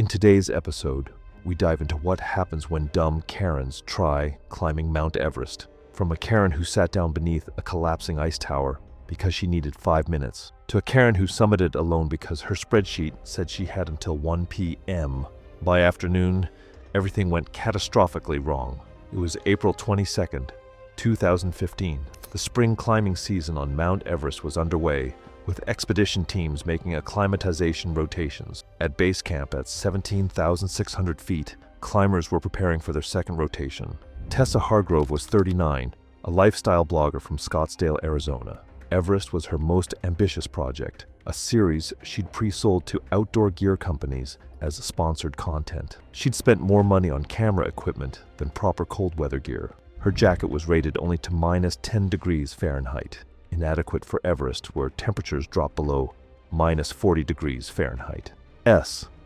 In today's episode, we dive into what happens when dumb Karens try climbing Mount Everest. From a Karen who sat down beneath a collapsing ice tower because she needed 5 minutes, to a Karen who summited alone because her spreadsheet said she had until 1 p.m. By afternoon, everything went catastrophically wrong. It was April 22nd, 2015. The spring climbing season on Mount Everest was underway, with expedition teams making acclimatization rotations. At base camp at 17,600 feet, climbers were preparing for their second rotation. Tessa Hargrove was 39, a lifestyle blogger from Scottsdale, Arizona. Everest was her most ambitious project, a series she'd pre-sold to outdoor gear companies as sponsored content. She'd spent more money on camera equipment than proper cold weather gear. Her jacket was rated only to minus 10 degrees Fahrenheit, inadequate for Everest where temperatures drop below minus 40 degrees Fahrenheit.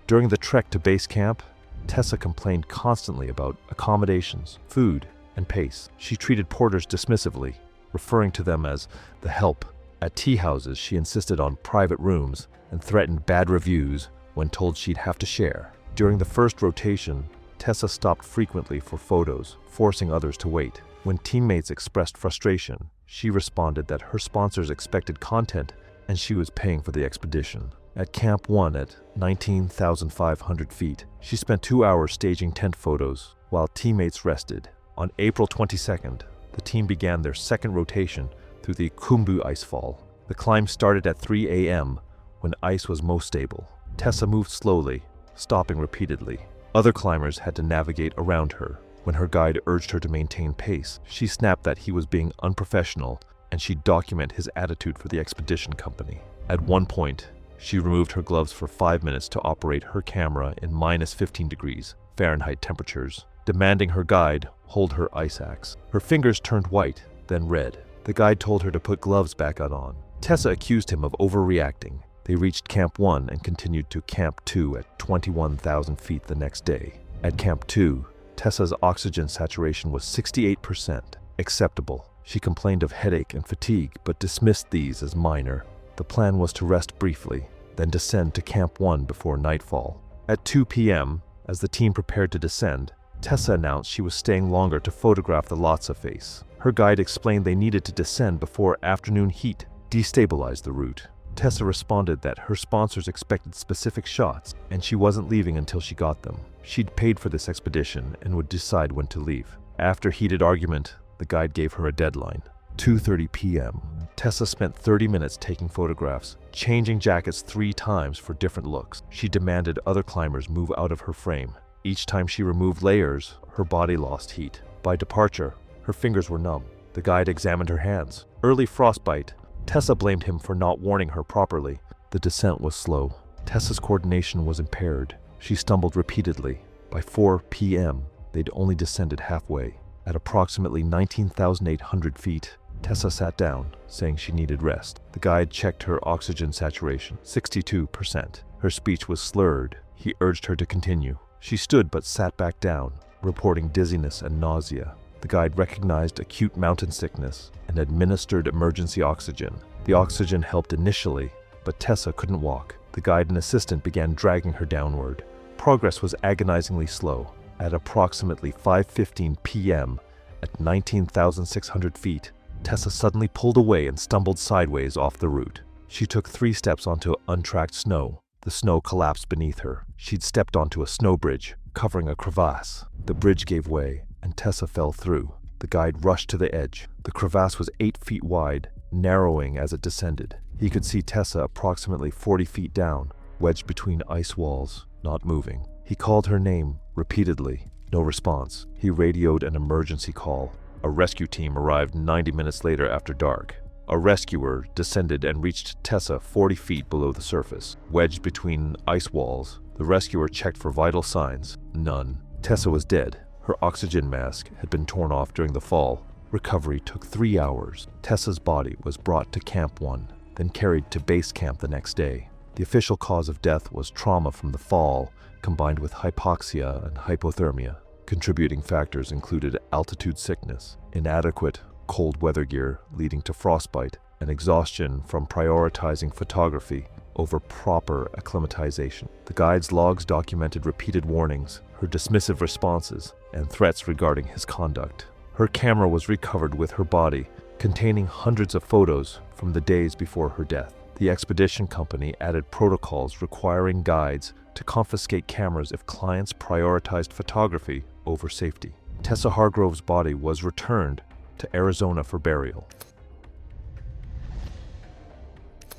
During the trek to base camp, Tessa complained constantly about accommodations, food, and pace. She treated porters dismissively, referring to them as the help. At tea houses, she insisted on private rooms and threatened bad reviews when told she'd have to share. During the first rotation, Tessa stopped frequently for photos, forcing others to wait. When teammates expressed frustration, she responded that her sponsors expected content and she was paying for the expedition. At Camp 1 at 19,500 feet, she spent 2 hours staging tent photos while teammates rested. On April 22nd, the team began their second rotation through the Khumbu icefall. The climb started at 3 a.m. when ice was most stable. Tessa moved slowly, stopping repeatedly. Other climbers had to navigate around her. When her guide urged her to maintain pace, she snapped that he was being unprofessional and she'd document his attitude for the expedition company. At one point, she removed her gloves for 5 minutes to operate her camera in minus 15 degrees Fahrenheit temperatures, demanding her guide hold her ice axe. Her fingers turned white, then red. The guide told her to put gloves back on. Tessa accused him of overreacting. They reached Camp 1 and continued to Camp 2 at 21,000 feet the next day. At Camp 2, Tessa's oxygen saturation was 68%, acceptable. She complained of headache and fatigue, but dismissed these as minor. The plan was to rest briefly, then descend to Camp 1 before nightfall. At 2 p.m., as the team prepared to descend, Tessa announced she was staying longer to photograph the Lhasa face. Her guide explained they needed to descend before afternoon heat destabilized the route. Tessa responded that her sponsors expected specific shots, and she wasn't leaving until she got them. She'd paid for this expedition and would decide when to leave. After heated argument, the guide gave her a deadline, 2:30 p.m. Tessa spent 30 minutes taking photographs, changing jackets 3 times for different looks. She demanded other climbers move out of her frame. Each time she removed layers, her body lost heat. By departure, her fingers were numb. The guide examined her hands. Early frostbite. Tessa blamed him for not warning her properly. The descent was slow. Tessa's coordination was impaired. She stumbled repeatedly. By 4 p.m., they'd only descended halfway. At approximately 19,800 feet, Tessa sat down, saying she needed rest. The guide checked her oxygen saturation, 62%. Her speech was slurred. He urged her to continue. She stood but sat back down, reporting dizziness and nausea. The guide recognized acute mountain sickness and administered emergency oxygen. The oxygen helped initially, but Tessa couldn't walk. The guide and assistant began dragging her downward. Progress was agonizingly slow. At approximately 5:15 p.m., at 19,600 feet, Tessa suddenly pulled away and stumbled sideways off the route. She took 3 steps onto untracked snow. The snow collapsed beneath her. She'd stepped onto a snow bridge, covering a crevasse. The bridge gave way, and Tessa fell through. The guide rushed to the edge. The crevasse was 8 feet wide, narrowing as it descended. He could see Tessa approximately 40 feet down, wedged between ice walls, not moving. He called her name repeatedly. No response. He radioed an emergency call. A rescue team arrived 90 minutes later after dark. A rescuer descended and reached Tessa 40 feet below the surface. Wedged between ice walls, the rescuer checked for vital signs. None. Tessa was dead. Her oxygen mask had been torn off during the fall. Recovery took 3 hours. Tessa's body was brought to Camp 1, then carried to base camp the next day. The official cause of death was trauma from the fall, combined with hypoxia and hypothermia. Contributing factors included altitude sickness, inadequate cold weather gear leading to frostbite, and exhaustion from prioritizing photography over proper acclimatization. The guide's logs documented repeated warnings, her dismissive responses, and threats regarding his conduct. Her camera was recovered with her body, containing hundreds of photos from the days before her death. The expedition company added protocols requiring guides to confiscate cameras if clients prioritized photography over safety. Tessa Hargrove's body was returned to Arizona for burial.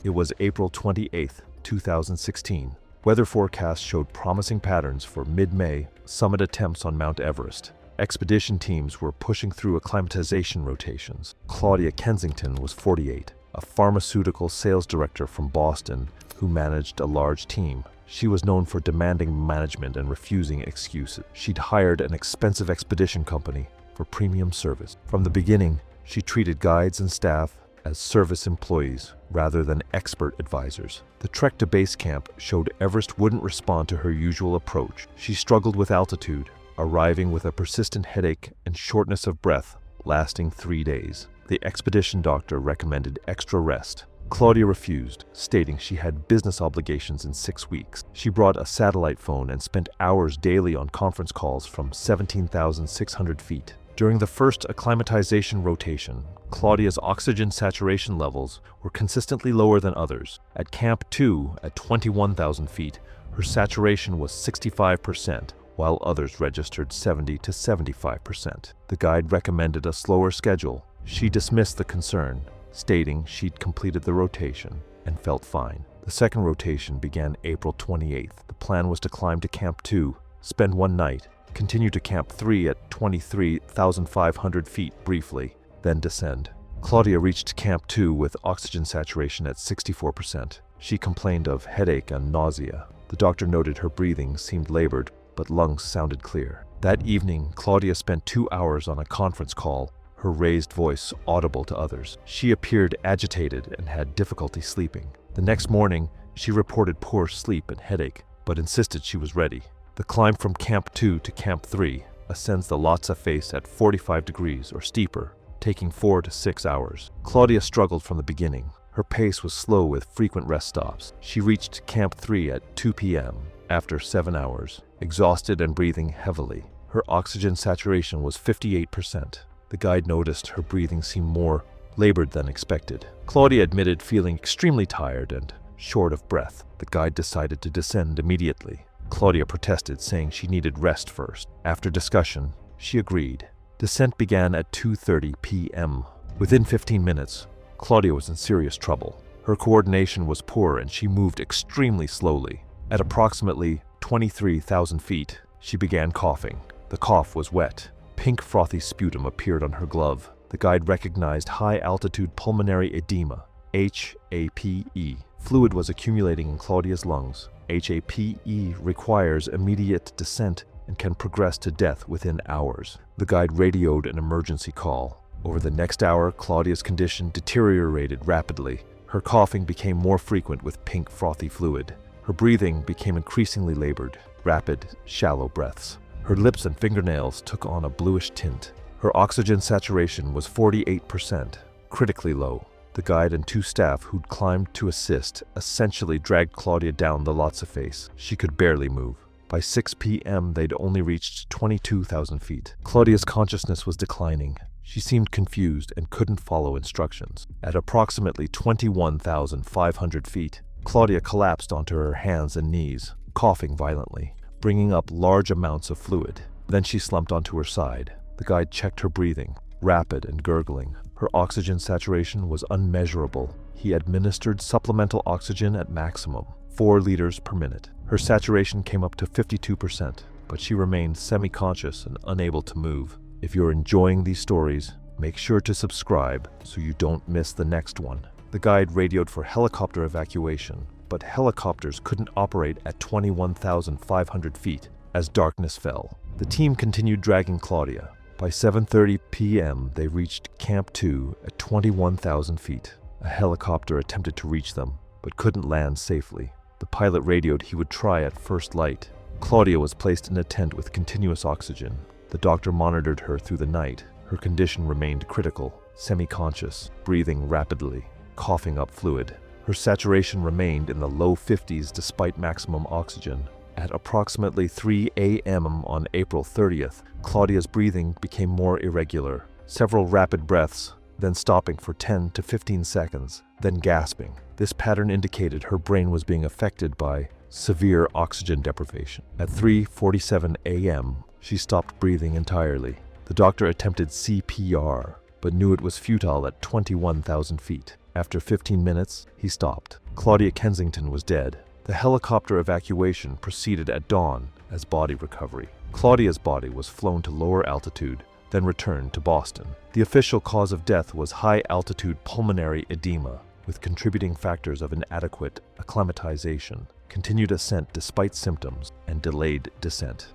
It was April 28, 2016. Weather forecasts showed promising patterns for mid-May summit attempts on Mount Everest. Expedition teams were pushing through acclimatization rotations. Claudia Kensington was 48, a pharmaceutical sales director from Boston who managed a large team. She was known for demanding management and refusing excuses. She'd hired an expensive expedition company for premium service. From the beginning, she treated guides and staff as service employees rather than expert advisors. The trek to base camp showed Everest wouldn't respond to her usual approach. She struggled with altitude, arriving with a persistent headache and shortness of breath lasting 3 days. The expedition doctor recommended extra rest. Claudia refused, stating she had business obligations in 6 weeks. She brought a satellite phone and spent hours daily on conference calls from 17,600 feet. During the first acclimatization rotation, Claudia's oxygen saturation levels were consistently lower than others. At Camp 2, at 21,000 feet, her saturation was 65%, while others registered 70 to 75%. The guide recommended a slower schedule. She dismissed the concern, stating she'd completed the rotation and felt fine. The second rotation began April 28th. The plan was to climb to Camp 2, spend one night, continue to Camp 3 at 23,500 feet briefly, then descend. Claudia reached Camp 2 with oxygen saturation at 64%. She complained of headache and nausea. The doctor noted her breathing seemed labored, but lungs sounded clear. That evening, Claudia spent 2 hours on a conference call, her raised voice audible to others. She appeared agitated and had difficulty sleeping. The next morning, she reported poor sleep and headache, but insisted she was ready. The climb from Camp 2 to Camp 3 ascends the Lhotse face at 45 degrees or steeper, taking 4 to 6 hours. Claudia struggled from the beginning. Her pace was slow with frequent rest stops. She reached Camp 3 at 2 p.m. after 7 hours, exhausted and breathing heavily. Her oxygen saturation was 58%. The guide noticed her breathing seemed more labored than expected. Claudia admitted feeling extremely tired and short of breath. The guide decided to descend immediately. Claudia protested, saying she needed rest first. After discussion, she agreed. Descent began at 2:30 p.m. Within 15 minutes, Claudia was in serious trouble. Her coordination was poor and she moved extremely slowly. At approximately 23,000 feet, she began coughing. The cough was wet. Pink frothy sputum appeared on her glove. The guide recognized high-altitude pulmonary edema, HAPE. Fluid was accumulating in Claudia's lungs. HAPE requires immediate descent and can progress to death within hours. The guide radioed an emergency call. Over the next hour, Claudia's condition deteriorated rapidly. Her coughing became more frequent with pink frothy fluid. Her breathing became increasingly labored, rapid, shallow breaths. Her lips and fingernails took on a bluish tint. Her oxygen saturation was 48%, critically low. The guide and 2 staff who'd climbed to assist essentially dragged Claudia down the Lhotse face. She could barely move. By 6 p.m., they'd only reached 22,000 feet. Claudia's consciousness was declining. She seemed confused and couldn't follow instructions. At approximately 21,500 feet, Claudia collapsed onto her hands and knees, coughing violently, bringing up large amounts of fluid. Then she slumped onto her side. The guide checked her breathing, rapid and gurgling. Her oxygen saturation was unmeasurable. He administered supplemental oxygen at maximum, 4 liters per minute. Her saturation came up to 52%, but she remained semi-conscious and unable to move. If you're enjoying these stories, make sure to subscribe so you don't miss the next one. The guide radioed for helicopter evacuation, but helicopters couldn't operate at 21,500 feet as darkness fell. The team continued dragging Claudia. By 7:30 p.m., they reached Camp 2 at 21,000 feet. A helicopter attempted to reach them, but couldn't land safely. The pilot radioed he would try at first light. Claudia was placed in a tent with continuous oxygen. The doctor monitored her through the night. Her condition remained critical, semi-conscious, breathing rapidly, coughing up fluid. Her saturation remained in the low 50s despite maximum oxygen. At approximately 3 a.m. on April 30th, Claudia's breathing became more irregular. Several rapid breaths, then stopping for 10 to 15 seconds, then gasping. This pattern indicated her brain was being affected by severe oxygen deprivation. At 3:47 a.m., she stopped breathing entirely. The doctor attempted CPR, but knew it was futile at 21,000 feet. After 15 minutes, he stopped. Claudia Kensington was dead. The helicopter evacuation proceeded at dawn as body recovery. Claudia's body was flown to lower altitude, then returned to Boston. The official cause of death was high-altitude pulmonary edema, with contributing factors of inadequate acclimatization, continued ascent despite symptoms, and delayed descent.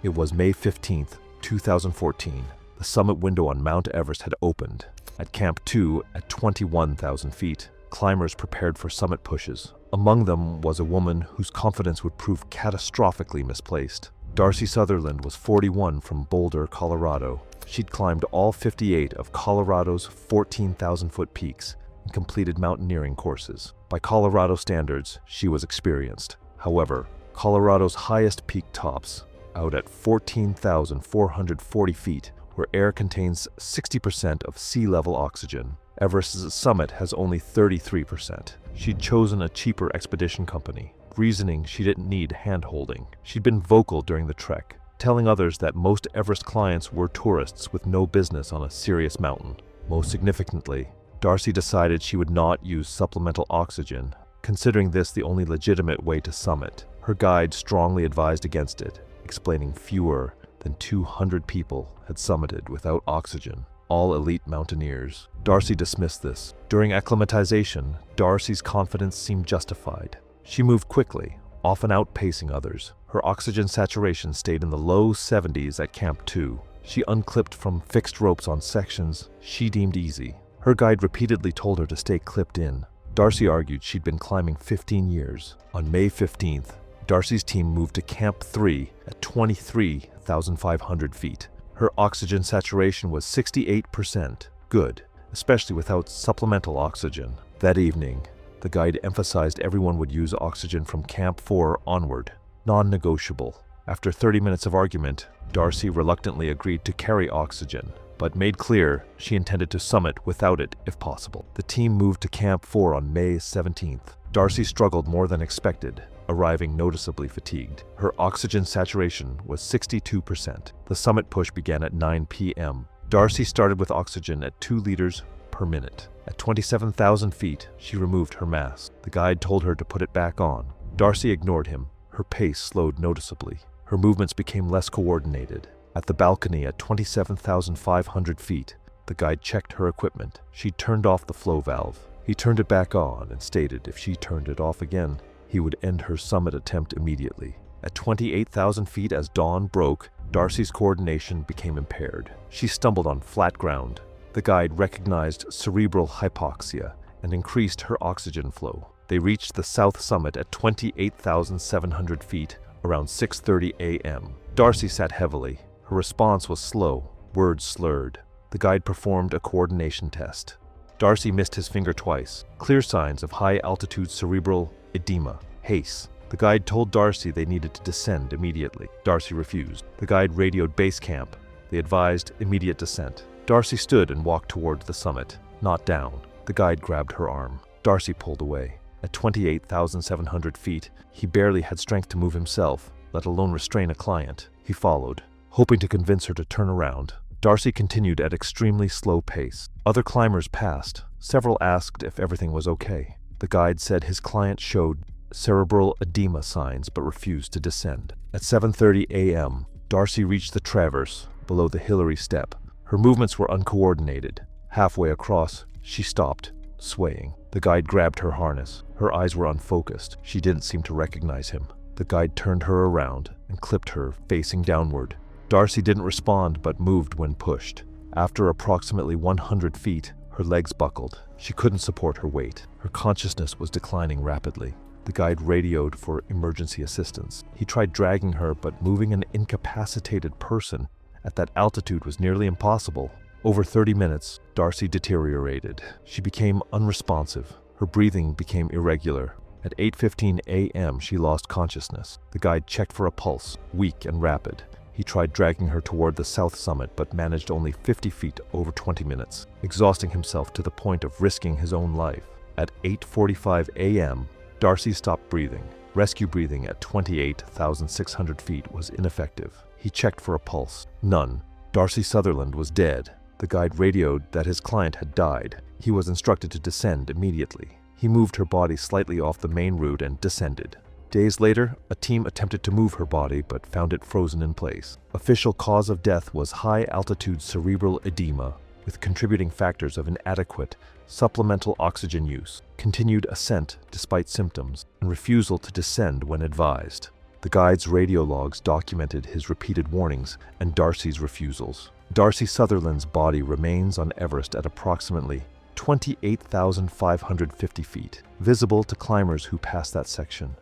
It was May 15, 2014. The summit window on Mount Everest had opened. At Camp 2, at 21,000 feet, climbers prepared for summit pushes. Among them was a woman whose confidence would prove catastrophically misplaced. Darcy Sutherland was 41 from Boulder, Colorado. She'd climbed all 58 of Colorado's 14,000-foot peaks and completed mountaineering courses. By Colorado standards, she was experienced. However, Colorado's highest peak tops, out at 14,440 feet, where air contains 60% of sea-level oxygen. Everest's summit has only 33%. She'd chosen a cheaper expedition company, reasoning she didn't need hand-holding. She'd been vocal during the trek, telling others that most Everest clients were tourists with no business on a serious mountain. Most significantly, Darcy decided she would not use supplemental oxygen, considering this the only legitimate way to summit. Her guide strongly advised against it, explaining fewer than 200 people had summited without oxygen, all elite mountaineers. Darcy dismissed this. During acclimatization, Darcy's confidence seemed justified. She moved quickly, often outpacing others. Her oxygen saturation stayed in the low 70s at Camp 2. She unclipped from fixed ropes on sections she deemed easy. Her guide repeatedly told her to stay clipped in. Darcy argued she'd been climbing 15 years. On May 15th, Darcy's team moved to Camp 3 at 23,500 feet. Her oxygen saturation was 68%, good, especially without supplemental oxygen. That evening, the guide emphasized everyone would use oxygen from Camp 4 onward, non-negotiable. After 30 minutes of argument, Darcy reluctantly agreed to carry oxygen, but made clear she intended to summit without it if possible. The team moved to Camp 4 on May 17th. Darcy struggled more than expected, arriving noticeably fatigued. Her oxygen saturation was 62%. The summit push began at 9 p.m. Darcy started with oxygen at 2 liters per minute. At 27,000 feet, she removed her mask. The guide told her to put it back on. Darcy ignored him. Her pace slowed noticeably. Her movements became less coordinated. At the balcony at 27,500 feet, the guide checked her equipment. She turned off the flow valve. He turned it back on and stated if she turned it off again, he would end her summit attempt immediately. At 28,000 feet as dawn broke, Darcy's coordination became impaired. She stumbled on flat ground. The guide recognized cerebral hypoxia and increased her oxygen flow. They reached the south summit at 28,700 feet around 6:30 a.m. Darcy sat heavily. Her response was slow, words slurred. The guide performed a coordination test. Darcy missed his finger twice. Clear signs of high-altitude cerebral edema, HACE. The guide told Darcy they needed to descend immediately. Darcy refused. The guide radioed base camp. They advised immediate descent. Darcy stood and walked towards the summit, not down. The guide grabbed her arm. Darcy pulled away. At 28,700 feet, he barely had strength to move himself, let alone restrain a client. He followed, hoping to convince her to turn around. Darcy continued at extremely slow pace. Other climbers passed. Several asked if everything was okay. The guide said his client showed cerebral edema signs but refused to descend. At 7:30 a.m., Darcy reached the traverse below the Hillary Step. Her movements were uncoordinated. Halfway across, she stopped, swaying. The guide grabbed her harness. Her eyes were unfocused. She didn't seem to recognize him. The guide turned her around and clipped her, facing downward. Darcy didn't respond but moved when pushed. After approximately 100 feet, her legs buckled. She couldn't support her weight. Her consciousness was declining rapidly. The guide radioed for emergency assistance. He tried dragging her, but moving an incapacitated person at that altitude was nearly impossible. Over 30 minutes, Darcy deteriorated. She became unresponsive. Her breathing became irregular. At 8:15 a.m., she lost consciousness. The guide checked for a pulse, weak and rapid. He tried dragging her toward the south summit, but managed only 50 feet over 20 minutes, exhausting himself to the point of risking his own life. At 8:45 a.m., Darcy stopped breathing. Rescue breathing at 28,600 feet was ineffective. He checked for a pulse. None. Darcy Sutherland was dead. The guide radioed that his client had died. He was instructed to descend immediately. He moved her body slightly off the main route and descended. Days later, a team attempted to move her body but found it frozen in place. Official cause of death was high-altitude cerebral edema, with contributing factors of inadequate supplemental oxygen use, continued ascent despite symptoms, and refusal to descend when advised. The guide's radio logs documented his repeated warnings and Darcy's refusals. Darcy Sutherland's body remains on Everest at approximately 28,550 feet, visible to climbers who pass that section.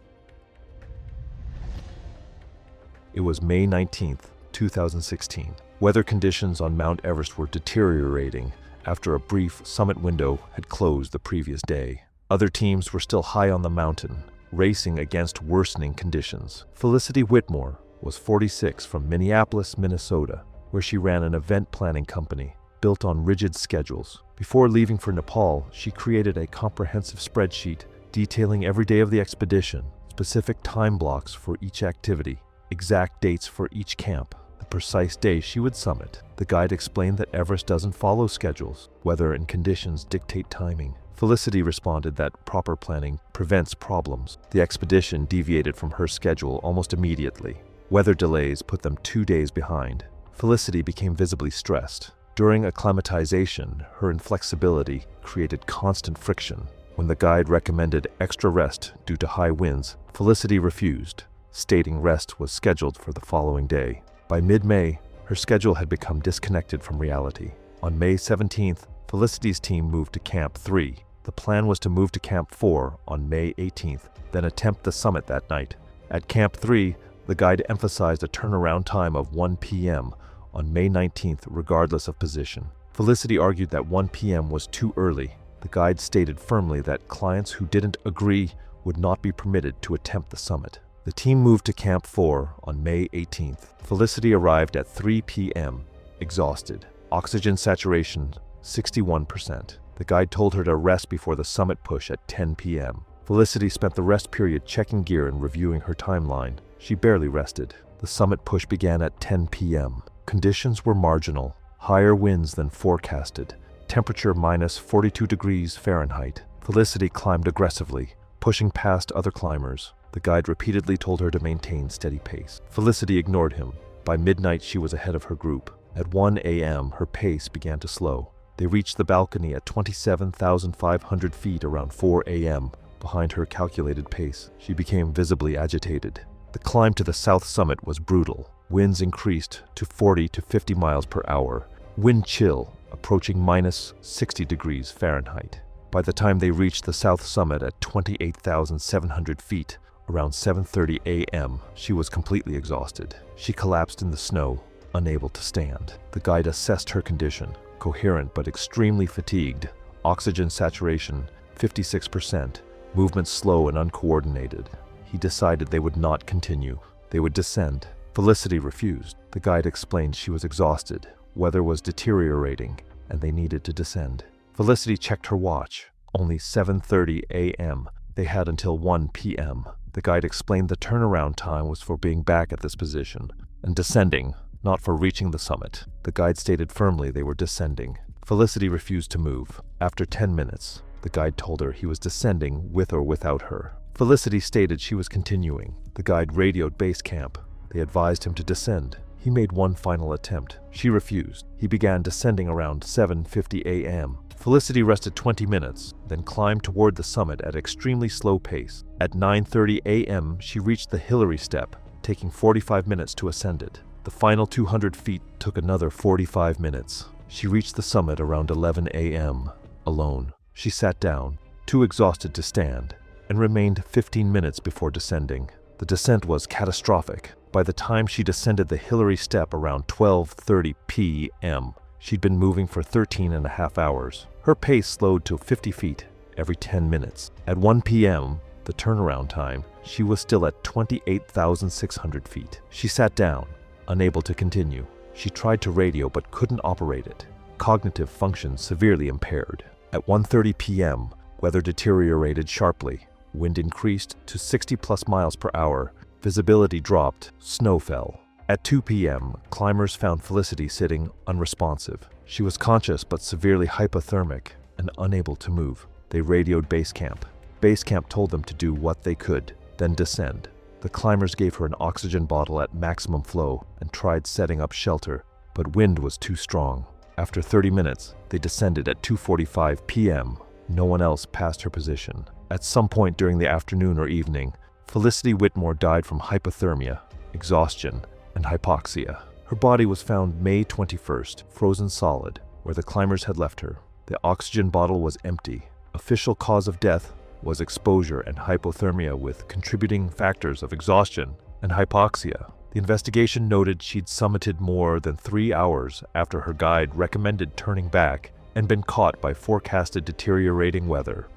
It was May 19, 2016. Weather conditions on Mount Everest were deteriorating after a brief summit window had closed the previous day. Other teams were still high on the mountain, racing against worsening conditions. Felicity Whitmore was 46 from Minneapolis, Minnesota, where she ran an event planning company built on rigid schedules. Before leaving for Nepal, she created a comprehensive spreadsheet detailing every day of the expedition, specific time blocks for each activity, exact dates for each camp, the precise day she would summit. The guide explained that Everest doesn't follow schedules. Weather and conditions dictate timing. Felicity responded that proper planning prevents problems. The expedition deviated from her schedule almost immediately. Weather delays put them 2 days behind. Felicity became visibly stressed. During acclimatization, her inflexibility created constant friction. When the guide recommended extra rest due to high winds, Felicity refused, stating rest was scheduled for the following day. By mid-May, her schedule had become disconnected from reality. On May 17th, Felicity's team moved to Camp 3. The plan was to move to Camp 4 on May 18th, then attempt the summit that night. At Camp 3, the guide emphasized a turnaround time of 1 p.m. on May 19th, regardless of position. Felicity argued that 1 p.m. was too early. The guide stated firmly that clients who didn't agree would not be permitted to attempt the summit. The team moved to Camp 4 on May 18th. Felicity arrived at 3 p.m., exhausted. Oxygen saturation 61%. The guide told her to rest before the summit push at 10 p.m. Felicity spent the rest period checking gear and reviewing her timeline. She barely rested. The summit push began at 10 p.m. Conditions were marginal. Higher winds than forecasted. Temperature minus 42 degrees Fahrenheit. Felicity climbed aggressively, pushing past other climbers. The guide repeatedly told her to maintain steady pace. Felicity ignored him. By midnight, she was ahead of her group. At 1 a.m., her pace began to slow. They reached the balcony at 27,500 feet around 4 a.m. Behind her calculated pace, she became visibly agitated. The climb to the south summit was brutal. Winds increased to 40 to 50 miles per hour. Wind chill approaching minus 60 degrees Fahrenheit. By the time they reached the south summit at 28,700 feet, around 7:30 a.m., she was completely exhausted. She collapsed in the snow, unable to stand. The guide assessed her condition, coherent but extremely fatigued, oxygen saturation 56%, movement slow and uncoordinated. He decided they would not continue. They would descend. Felicity refused. The guide explained she was exhausted, weather was deteriorating, and they needed to descend. Felicity checked her watch. Only 7:30 a.m. They had until 1 p.m. The guide explained the turnaround time was for being back at this position and descending, not for reaching the summit. The guide stated firmly they were descending. Felicity refused to move. After 10 minutes, the guide told her he was descending with or without her. Felicity stated she was continuing. The guide radioed base camp. They advised him to descend. He made one final attempt. She refused. He began descending around 7:50 a.m. Felicity rested 20 minutes, then climbed toward the summit at extremely slow pace. At 9:30 a.m., she reached the Hillary Step, taking 45 minutes to ascend it. The final 200 feet took another 45 minutes. She reached the summit around 11 a.m., alone. She sat down, too exhausted to stand, and remained 15 minutes before descending. The descent was catastrophic. By the time she descended the Hillary Step around 12:30 p.m., She'd been moving for 13 and a half hours. Her pace slowed to 50 feet every 10 minutes. At 1 p.m., the turnaround time, she was still at 28,600 feet. She sat down, unable to continue. She tried to radio but couldn't operate it. Cognitive function severely impaired. At 1:30 p.m., weather deteriorated sharply. Wind increased to 60+ miles per hour. Visibility dropped. Snow fell. At 2 p.m., climbers found Felicity sitting unresponsive. She was conscious but severely hypothermic and unable to move. They radioed base camp. Base camp told them to do what they could, then descend. The climbers gave her an oxygen bottle at maximum flow and tried setting up shelter, but wind was too strong. After 30 minutes, they descended at 2:45 p.m. No one else passed her position. At some point during the afternoon or evening, Felicity Whitmore died from hypothermia, exhaustion, and hypoxia. Her body was found May 21st, frozen solid, where the climbers had left her. The oxygen bottle was empty. Official cause of death was exposure and hypothermia with contributing factors of exhaustion and hypoxia. The investigation noted she'd summited more than 3 hours after her guide recommended turning back and been caught by forecasted deteriorating weather.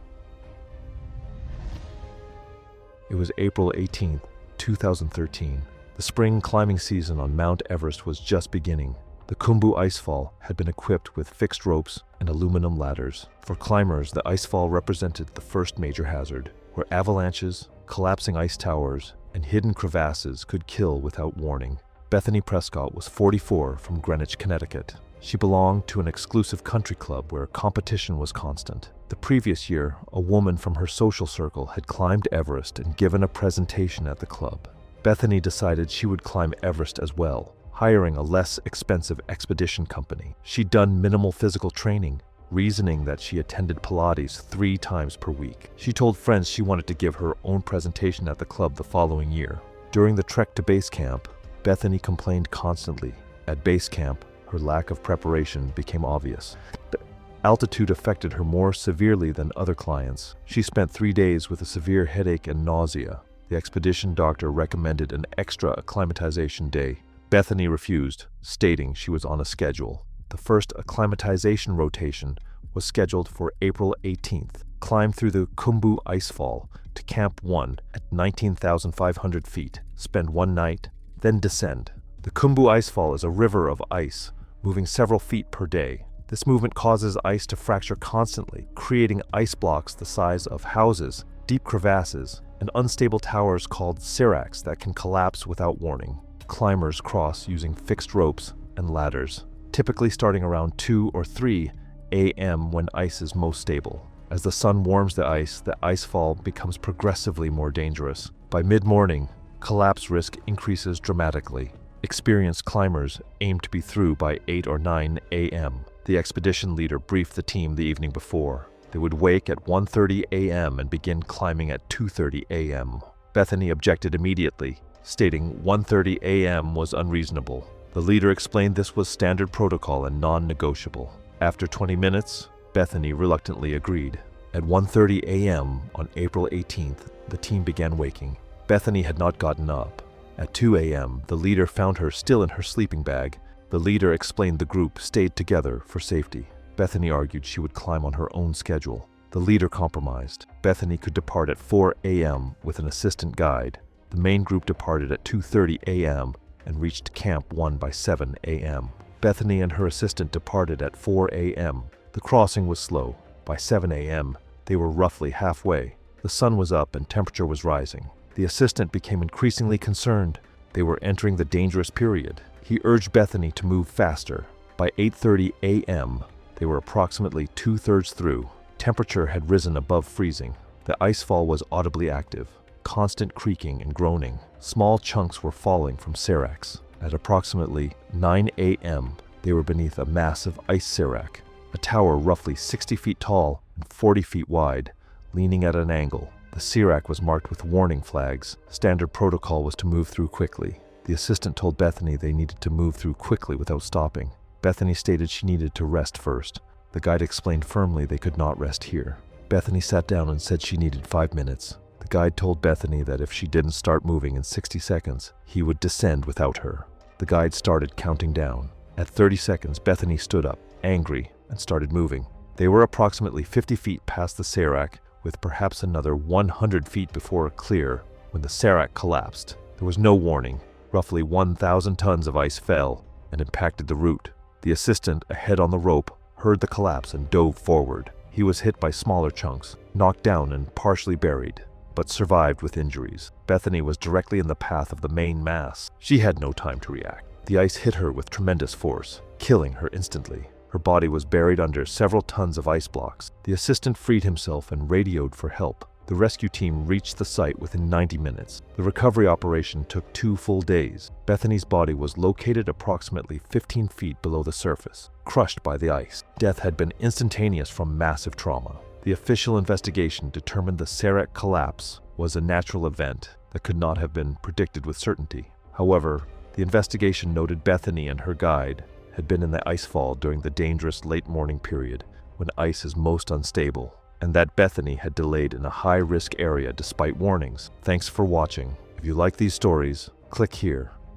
It was April 18, 2013. The spring climbing season on Mount Everest was just beginning. The Khumbu icefall had been equipped with fixed ropes and aluminum ladders. For climbers, the icefall represented the first major hazard, where avalanches, collapsing ice towers, and hidden crevasses could kill without warning. Bethany Prescott was 44 from Greenwich, Connecticut. She belonged to an exclusive country club where competition was constant. The previous year, a woman from her social circle had climbed Everest and given a presentation at the club. Bethany decided she would climb Everest as well, hiring a less expensive expedition company. She'd done minimal physical training, reasoning that she attended Pilates 3 times per week. She told friends she wanted to give her own presentation at the club the following year. During the trek to base camp, Bethany complained constantly. At base camp, her lack of preparation became obvious. Altitude affected her more severely than other clients. She spent 3 days with a severe headache and nausea. The expedition doctor recommended an extra acclimatization day. Bethany refused, stating she was on a schedule. The first acclimatization rotation was scheduled for April 18th. Climb through the Khumbu icefall to Camp 1 at 19,500 feet. Spend 1 night, then descend. The Khumbu icefall is a river of ice, moving several feet per day. This movement causes ice to fracture constantly, creating ice blocks the size of houses, deep crevasses, and unstable towers called seracs that can collapse without warning. Climbers cross using fixed ropes and ladders, typically starting around 2 or 3 a.m. when ice is most stable. As the sun warms the icefall becomes progressively more dangerous. By mid-morning, collapse risk increases dramatically. Experienced climbers aim to be through by 8 or 9 a.m. The expedition leader briefed the team the evening before. They would wake at 1:30 a.m. and begin climbing at 2:30 a.m. Bethany objected immediately, stating 1:30 a.m. was unreasonable. The leader explained this was standard protocol and non-negotiable. After 20 minutes, Bethany reluctantly agreed. At 1:30 a.m. on April 18th, the team began waking. Bethany had not gotten up. At 2 a.m., the leader found her still in her sleeping bag. The leader explained the group stayed together for safety. Bethany argued she would climb on her own schedule. The leader compromised. Bethany could depart at 4 a.m. with an assistant guide. The main group departed at 2:30 a.m. and reached Camp 1 by 7 a.m. Bethany and her assistant departed at 4 a.m. The crossing was slow. By 7 a.m., they were roughly halfway. The sun was up and temperature was rising. The assistant became increasingly concerned. They were entering the dangerous period. He urged Bethany to move faster. By 8:30 a.m., they were approximately 2/3 through. Temperature had risen above freezing. The icefall was audibly active, constant creaking and groaning. Small chunks were falling from seracs. At approximately 9 a.m., they were beneath a massive ice serac, a tower roughly 60 feet tall and 40 feet wide, leaning at an angle. The serac was marked with warning flags. Standard protocol was to move through quickly. The assistant told Bethany they needed to move through quickly without stopping. Bethany stated she needed to rest first. The guide explained firmly they could not rest here. Bethany sat down and said she needed 5 minutes. The guide told Bethany that if she didn't start moving in 60 seconds, he would descend without her. The guide started counting down. At 30 seconds, Bethany stood up, angry, and started moving. They were approximately 50 feet past the Serac, with perhaps another 100 feet before a clear, when the Serac collapsed. There was no warning. Roughly 1,000 tons of ice fell and impacted the route. The assistant, ahead on the rope, heard the collapse and dove forward. He was hit by smaller chunks, knocked down and partially buried, but survived with injuries. Bethany was directly in the path of the main mass. She had no time to react. The ice hit her with tremendous force, killing her instantly. Her body was buried under several tons of ice blocks. The assistant freed himself and radioed for help. The rescue team reached the site within 90 minutes. The recovery operation took 2 full days. Bethany's body was located approximately 15 feet below the surface, crushed by the ice. Death had been instantaneous from massive trauma. The official investigation determined the Serac collapse was a natural event that could not have been predicted with certainty. However, the investigation noted Bethany and her guide had been in the icefall during the dangerous late morning period when ice is most unstable, and that Bethany had delayed in a high-risk area despite warnings. Thanks for watching. If you like these stories, click here